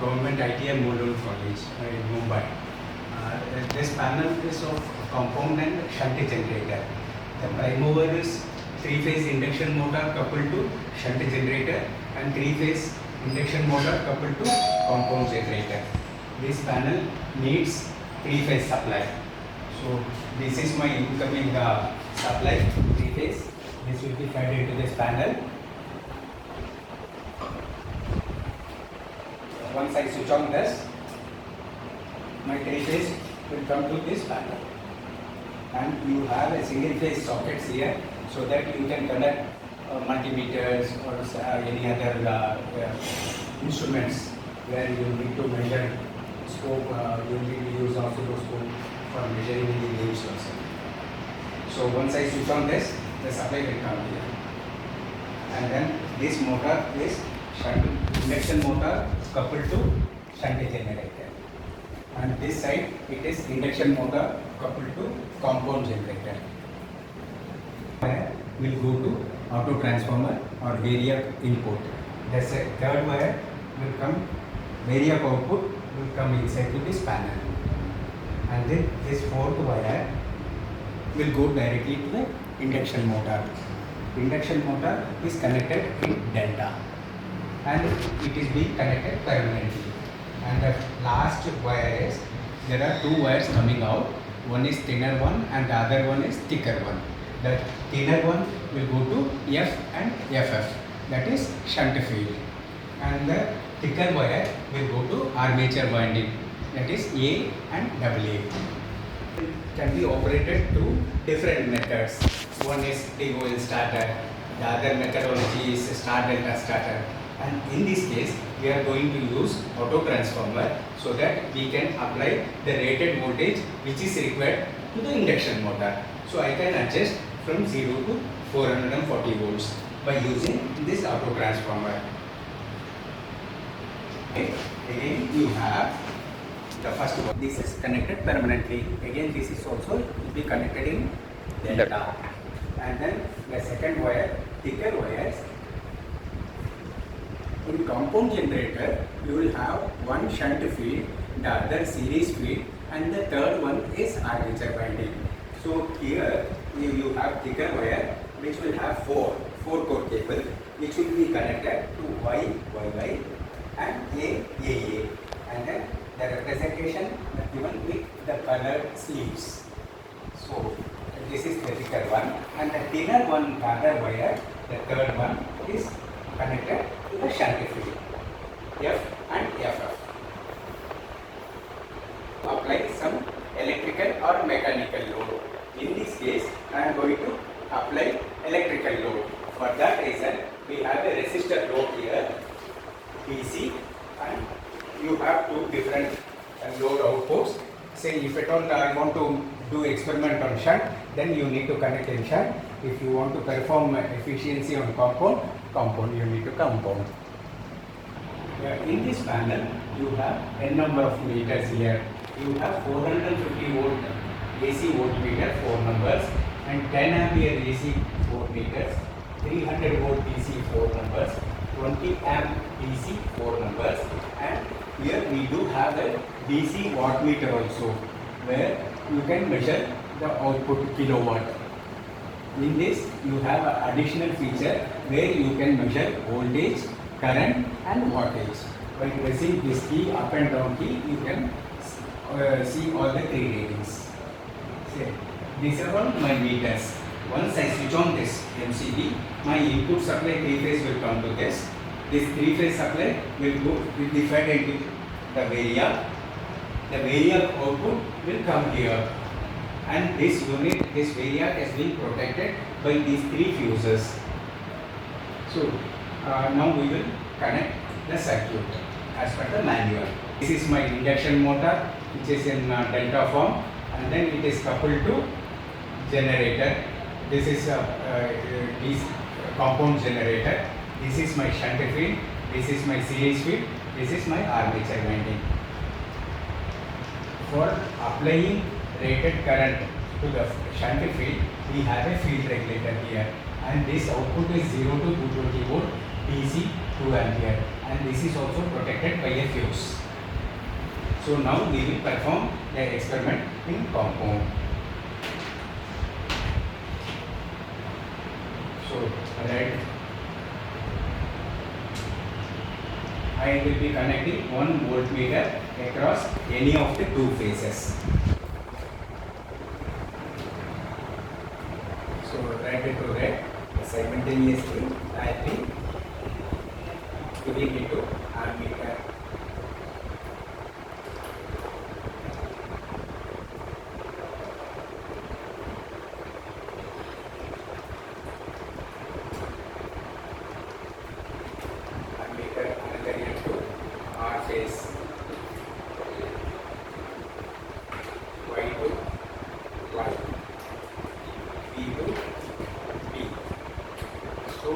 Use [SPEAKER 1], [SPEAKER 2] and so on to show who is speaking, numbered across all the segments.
[SPEAKER 1] Government ITI Model College in Mumbai. This panel is of compound and shunt generator. The prime mover is 3-phase induction motor coupled to shunt generator and 3-phase induction motor coupled to compound generator. This panel needs 3-phase supply. So this is my incoming supply 3-phase. This will be fed into this panel. Once I switch on this, my 3-phase will come to this panel, and you have a single phase sockets here so that you can connect multimeters or any other instruments where you need to measure scope. You need to use oscilloscope for measuring the waves also. So once I switch on this, the supply will come here, and then this motor is shunt induction motor coupled to shunt generator, and this side it is induction motor coupled to compound generator. Will go to auto transformer or variac input. The third wire will come, variac output will come inside to this panel, and then this fourth wire will go directly to the induction motor. Induction motor is connected in delta, and it is being connected permanently. And the last wire is, there are two wires coming out. One is thinner one and the other one is thicker one. The thinner one will go to F and FF, that is shunt field, and the thicker wire will go to armature winding, that is A and AA. It can be operated through different methods. One is DOL starter, the other methodology is star delta starter, and in this case we are going to use auto transformer so that we can apply the rated voltage which is required to the induction motor. So I can adjust from 0 to 440 volts by using this auto transformer. Okay. Again you have the first one. This is connected permanently. Again this is also will be connected in delta. And then the second wire, thicker wires. In compound generator, you will have one shunt field, the other series field, and the third one is armature winding. So here you have thicker wire which will have four core cable which will be connected to Y, YY and AA, and then the representation given with the colored sleeves. So this is the thicker one, and the thinner one, other wire, the third one is connected to the shunt field F and FF. Apply some electrical or mechanical load. In this case, I am going to apply electrical load. For that reason, we have a resistor load here, DC, and you have two different load outputs. Say if at all I want to do experiment on shunt, then you need to connect in shunt. If you want to perform efficiency on compound, you need to compound. In this panel, you have n number of meters here. You have 450 volt AC voltmeter, 4 numbers, and 10 ampere AC 4 meters, 300 volt DC 4 numbers, 20 amp DC 4 numbers, and here we do have a DC wattmeter also, where you can measure the output kilowatt. In this, you have an additional feature where you can measure voltage, current and wattage. By pressing this key, up and down key, you can see all the three readings. Say, these are all my meters. Once I switch on this MCB, my input supply 3-phase will come to this. This 3-phase supply will be fed into the variac. The variac output will come here, and this unit, this variac is being protected by these 3 fuses. So now we will connect the circuit as per the manual. This is my induction motor which is in delta form, and then it is coupled to generator. This is this compound generator. This is my shunt field. This is my series field. This is my armature winding. For applying rated current to the shunt field, we have a field regulator here, and this output is 0 to 220 volt DC 2 ampere, and this is also protected by a fuse. So now we will perform the experiment in compound. So red, I will be connecting 1 voltmeter across any of the two phases. So red to red, simultaneously I will be giving it to ammeter. Another end to R phase, Y to Y, B to B. So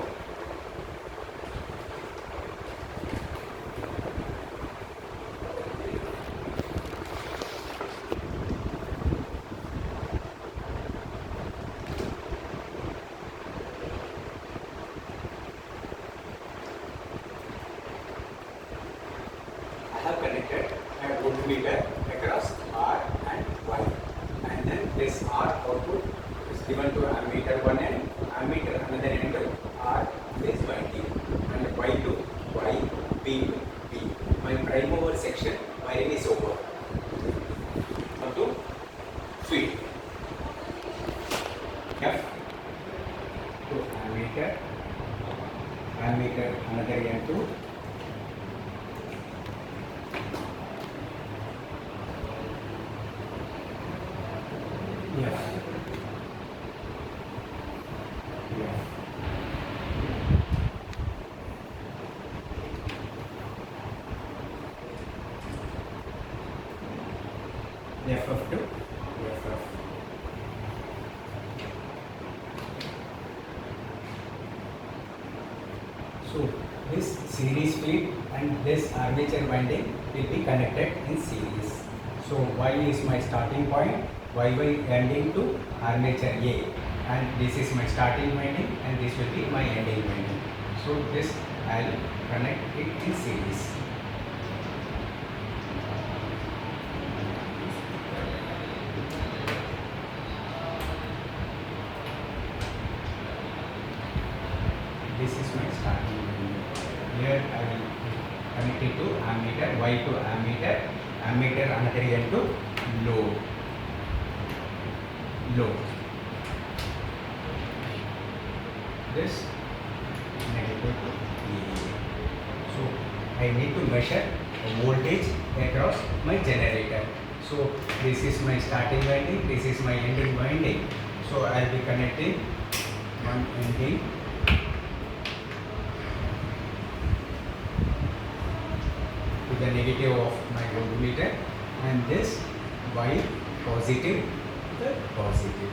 [SPEAKER 1] I have connected a voltmeter across R and Y, and then this R output is given to ammeter one end, ammeter another end to R is winding, and Y to Y, B to B. My prime mover section wiring is over. Now to feed F to ammeter, ammeter another end to F. FF to FF. So this series feed and this armature winding will be connected in series. So Y is my starting point, YY ending to armature A, and this is my starting winding and this will be my ending winding. So this I will connect it in series. This is my starting winding. Here I will connect it to ammeter, Y to ammeter, ammeter another end to low. This negative to VDA. So I need to measure the voltage across my generator. So this is my starting winding, this is my ending winding. So I will be connecting one ending to the negative of my voltmeter, and this Y positive to the positive.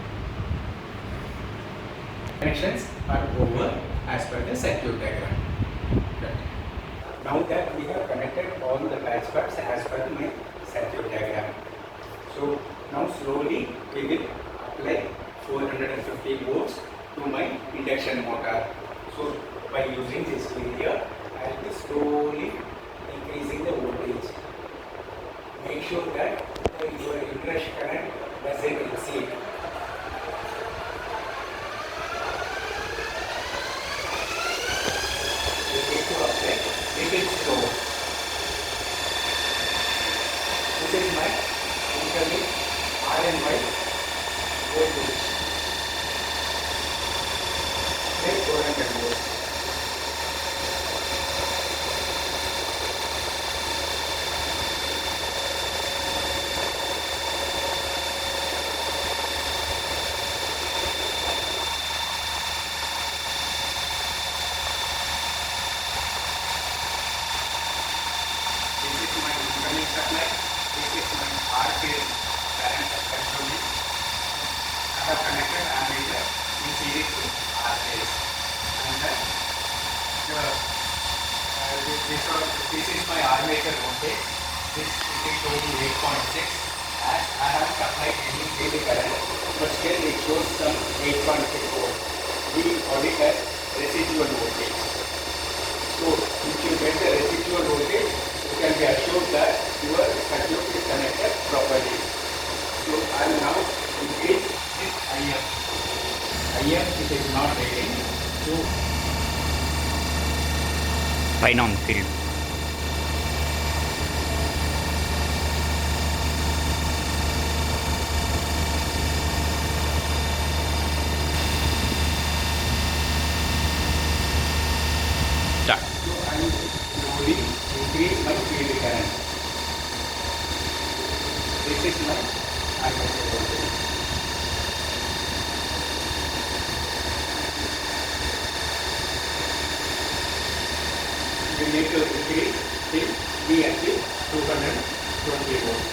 [SPEAKER 1] Connections are over as per the circuit diagram. Now that we have connected all the patch parts as per my circuit diagram. So now slowly we will apply 450 volts to my induction motor. So by using this area, I will be slowly increasing the voltage. Make sure that your inrush current doesn't exceed. You need to apply little slow. This is my incoming R and Y voltage. Then 400 volts. Supply. This is my R phase current controlling. I have connected ammeter in series to R phase, and then this is my armature voltage. This is showing 8.6, as I have supplied any daily current, but still it shows some 8.6 volts. We call it as residual voltage. So if you get the residual voltage, you can be assured that your circuit is connected properly. So I will now increase this IF. IF it is not rating. So
[SPEAKER 2] Binom field. Start.
[SPEAKER 1] So I will slowly increase my field current. This is my armature voltage. You need to increase till we achieve 220 volts.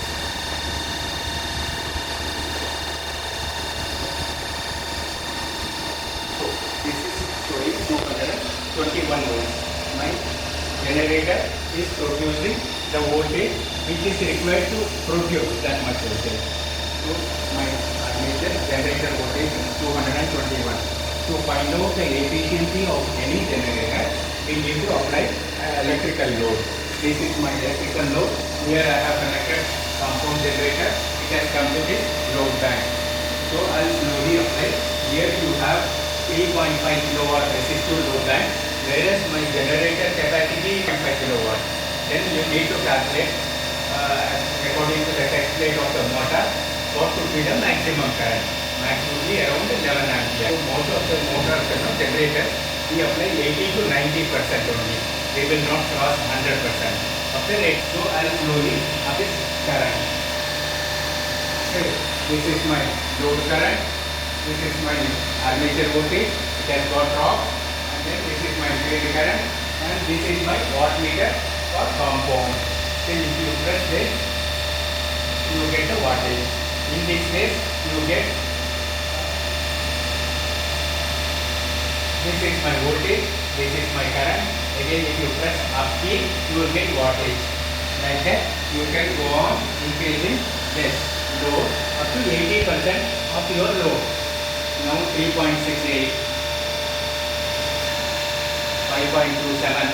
[SPEAKER 1] So this is showing 221 volts. My generator is producing the voltage which is required to produce that much voltage. So my armature generator voltage is 221. To find out the efficiency of any generator, we need to apply electrical load. This is my electrical load. Here I have connected compound generator. It has come to this load bank. So I will slowly apply. Here you have 3.5 kilowatt resistive load bank, whereas my generator capacity is 5 kilowatt. Then you need to calculate according to the test plate of the motor what to be the maximum current. Maximally around 11 ampere. So most of the motors and generators we apply 80 to 90% only. We will not cross 100%. After it, so I will slowly up this current. Okay. This is my load current. This is my armature voltage. It has got drop. And then this is my field current. And this is my wattmeter for compound. Then if you press this, you get the wattage. In this case, you get this is my voltage, this is my current. Again, if you press up key, you will get wattage. Like that, you can go on increasing this load up to 80% of your load. Now 3.68, 5.27,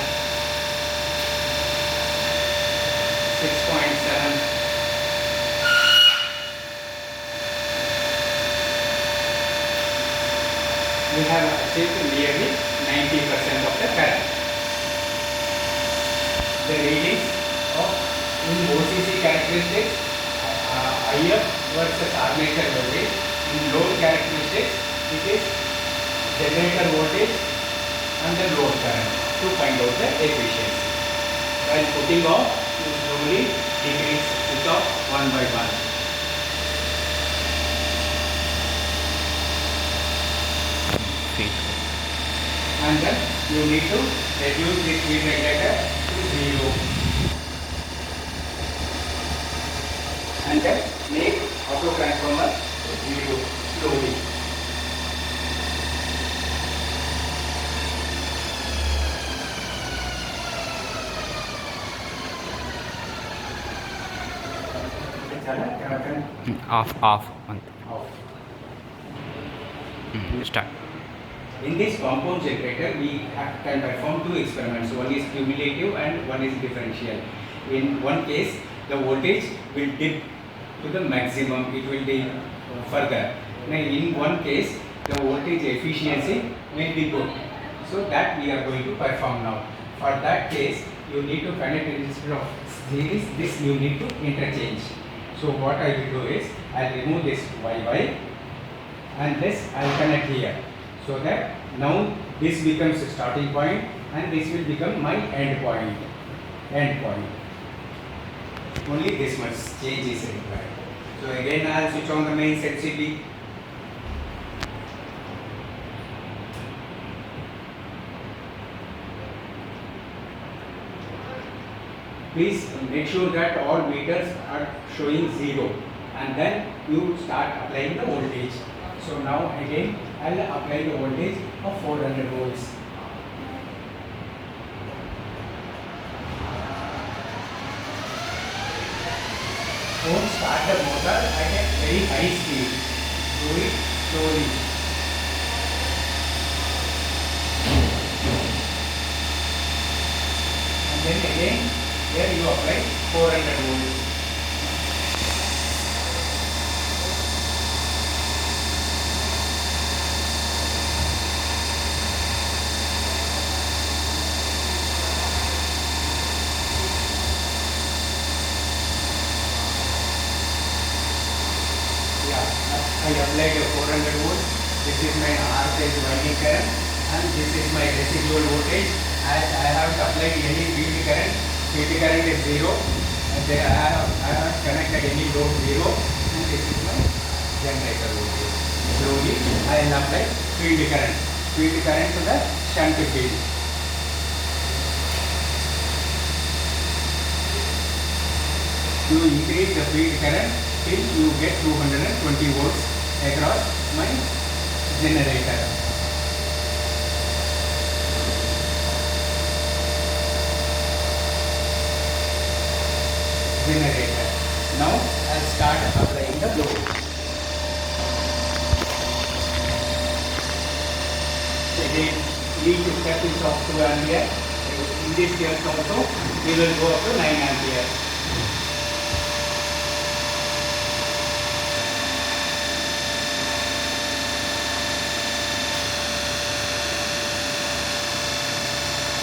[SPEAKER 1] 6.7. We have achieved nearly 90% of the current. The readings of in OCC characteristics, IF versus armature voltage. In load characteristics, it is generator voltage and the load current to find out the efficiency. While putting off, you slowly decrease it off one by one. And then you need to reduce this speed regulator to 0 and then make auto transformer to 0 slowly.
[SPEAKER 2] Off. Start.
[SPEAKER 1] In this compound generator, we can perform two experiments. One is cumulative and one is differential. In one case, the voltage will dip to the maximum. It will be further. Now, in one case, the voltage efficiency will be good. So that we are going to perform now. For that case, you need to connect instead of series. This you need to interchange. So what I will do is, I will remove this YY and this I will connect here. So that now this becomes a starting point and this will become my end point. Only this much change is required. So again I will switch on the main LCD. Please make sure that all meters are showing 0 and then you start applying the voltage. So now again I will apply the voltage of 400 volts. Don't start the motor at a very high speed. Do it slowly. And Then again here you apply 400 volts. I applied a 400 volts. This is my R phase winding current and this is my residual voltage. As I have applied any field current is 0 and then I have connected any load 0 and this is my generator voltage. Slowly I will apply field current to the shunt field. To increase the field current till you get 220 volts across my generator. Now I'll start applying the load. Again, each step is of 2 ampere. In this case also, we will go up to 9 ampere.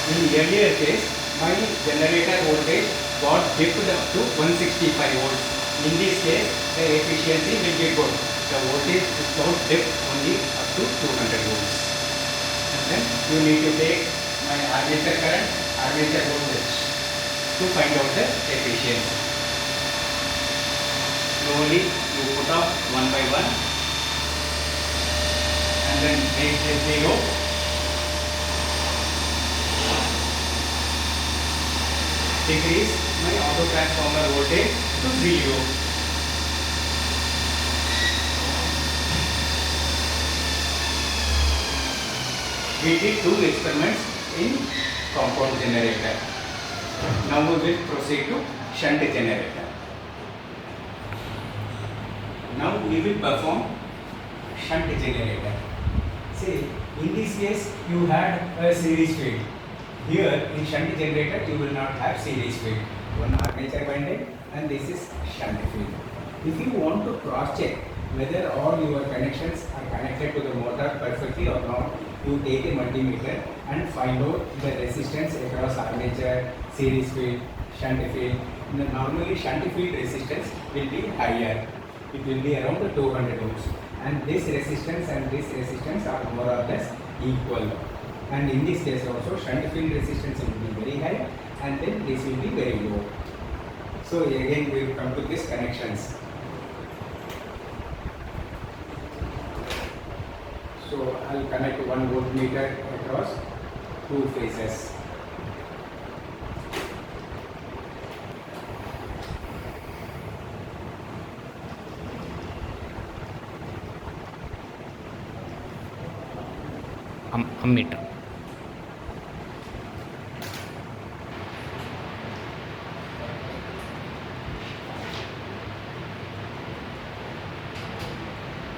[SPEAKER 1] In earlier case, my generator voltage got dipped up to 165 volts. In this case, the efficiency will be good. The voltage without dip only up to 200 volts. And then you need to take my armature current, armature voltage to find out the efficiency. Slowly you put off one by one and then make this 0. Decrease my auto transformer voltage to 0. We did 2 experiments in compound generator. Now we will proceed to shunt generator. Now we will perform shunt generator. See, in this case you had a series field. Here in shunt generator you will not have series field. One armature winding and this is shunt field. If you want to cross check whether all your connections are connected to the motor perfectly or not, you take a multimeter and find out the resistance across armature, series field, shunt field. Normally shunt field resistance will be higher. It will be around 200 ohms. And this resistance and this resistance are more or less equal. And in this case also shunt field resistance will be very high and then this will be very low. So again we will come to these connections. So I will connect 1 voltmeter across 2 phases.
[SPEAKER 2] Ammeter.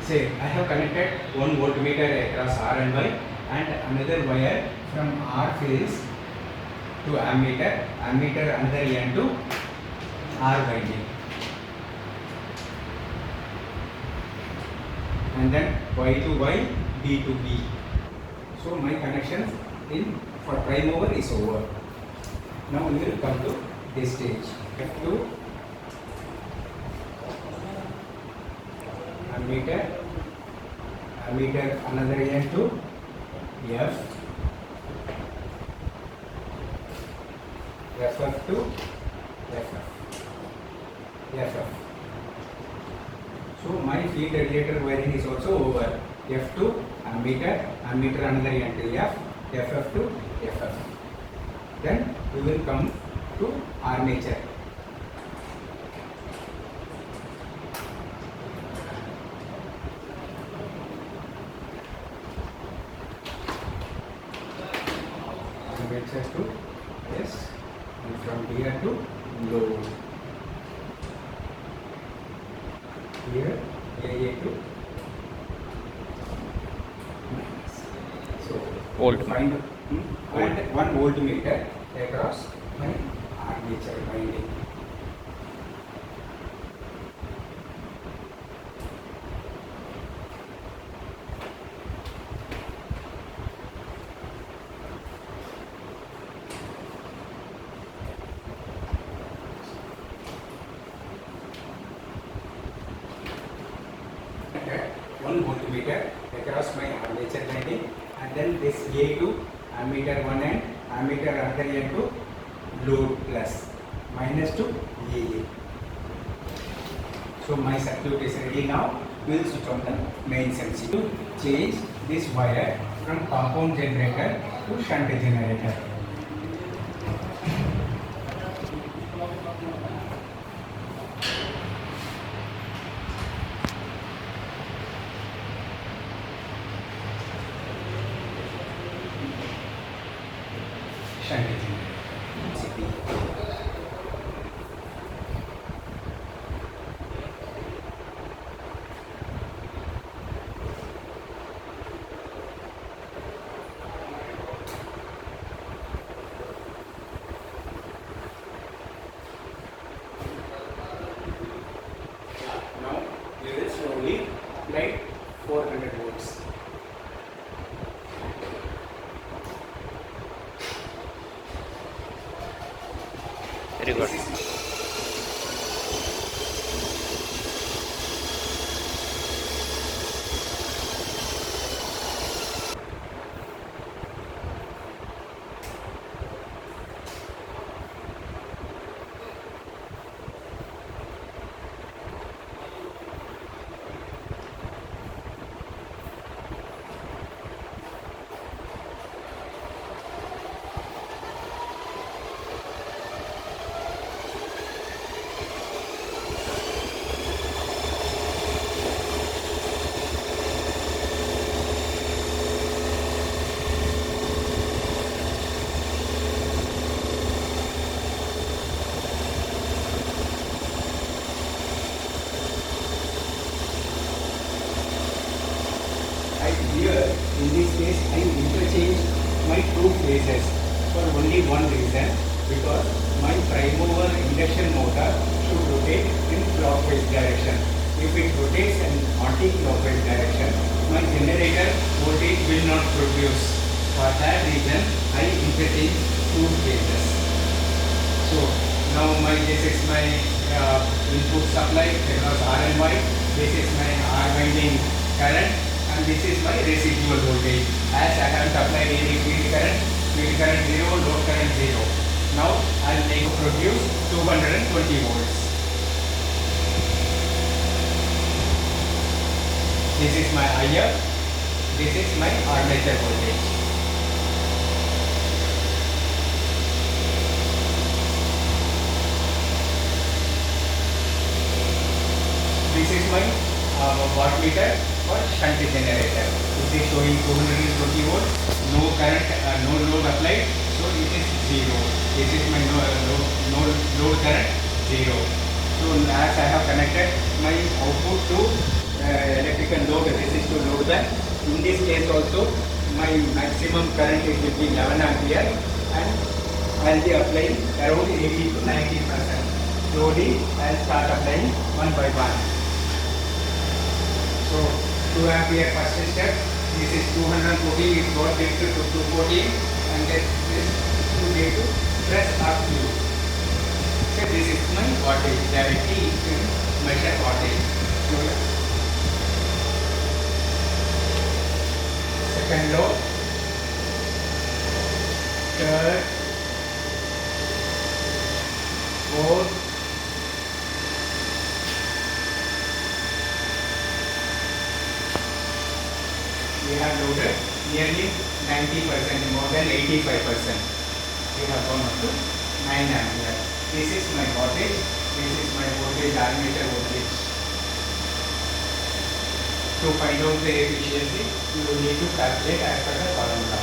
[SPEAKER 1] Say I have connected 1 voltmeter across R and Y and another wire from R phase to ammeter, another end to R winding. And then Y to Y, B to B. So my connections in for prime mover is over. Now we will come to this stage. F2 ammeter, another end to F, FF to FF. So my field regulator wiring is also over. F2 ammeter, another end to F, FF to FF. Then we will come to armature. Armature to S and from here to load. Here AA to minus. So
[SPEAKER 2] Volt.
[SPEAKER 1] find and 1 voltmeter across my armature winding. Okay, 1 voltmeter across my armature winding, and then this A2 ammeter one end, ammeter another end to load plus, minus to AA. So my circuit is ready now. We will switch on the main sensor to change this wire from compound generator to shunt generator. Shunt generator. Now we will slowly apply 400 volts.
[SPEAKER 2] Very good. Here, in this case, I interchange my two phases for only one reason, because my prime mover induction motor should rotate in clockwise direction. If it rotates in anti-clockwise direction, my generator voltage will not produce. For that reason, I interchange two phases. So now this is my input supply across R and Y. This is my R winding current, and this is my residual voltage. As I haven't applied any field current 0, load current 0. Now I will make produce 220 volts. This is my IR. This is my armature voltage. This is my wattmeter for shunt generator. It is showing 220 volts, no current, no load applied, so it is 0. This is my no load current 0. So as I have connected my output to electrical load, this is to load that. In this case also, my maximum current is will be 11 ampere, and I will be applying around 80 to 90%. Slowly I will start applying one by one. So 2 ampere first step. This is 214, it got linked to 214, and then this 2 get to press up to. So this is my wattage. Directly you can measure wattage. So second load, third, fourth, we have loaded nearly 90%, more than 85%. We have gone up to 9 ampere. This is my voltage. This is my voltage, armature voltage. To find out the efficiency, you will need to calculate as per the formula.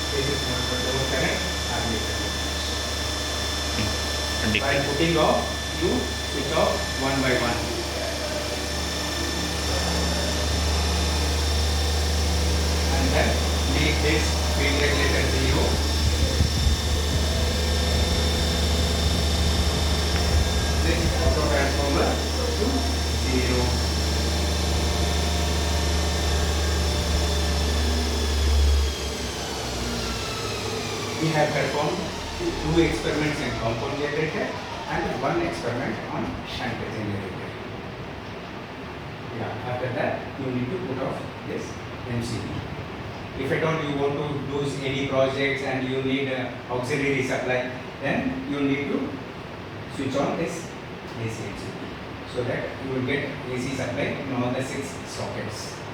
[SPEAKER 2] This is my load current, armature voltage. By putting off, you switch off one by one. And then make this field regulator 0. we have performed two experiments in compound generator and one experiment on shunt generator. Yeah, after that you need to put off this MCB. If at all you want to do any projects and you need auxiliary supply, then you need to switch on this AC MCB so that you will get AC supply in all the 6 sockets.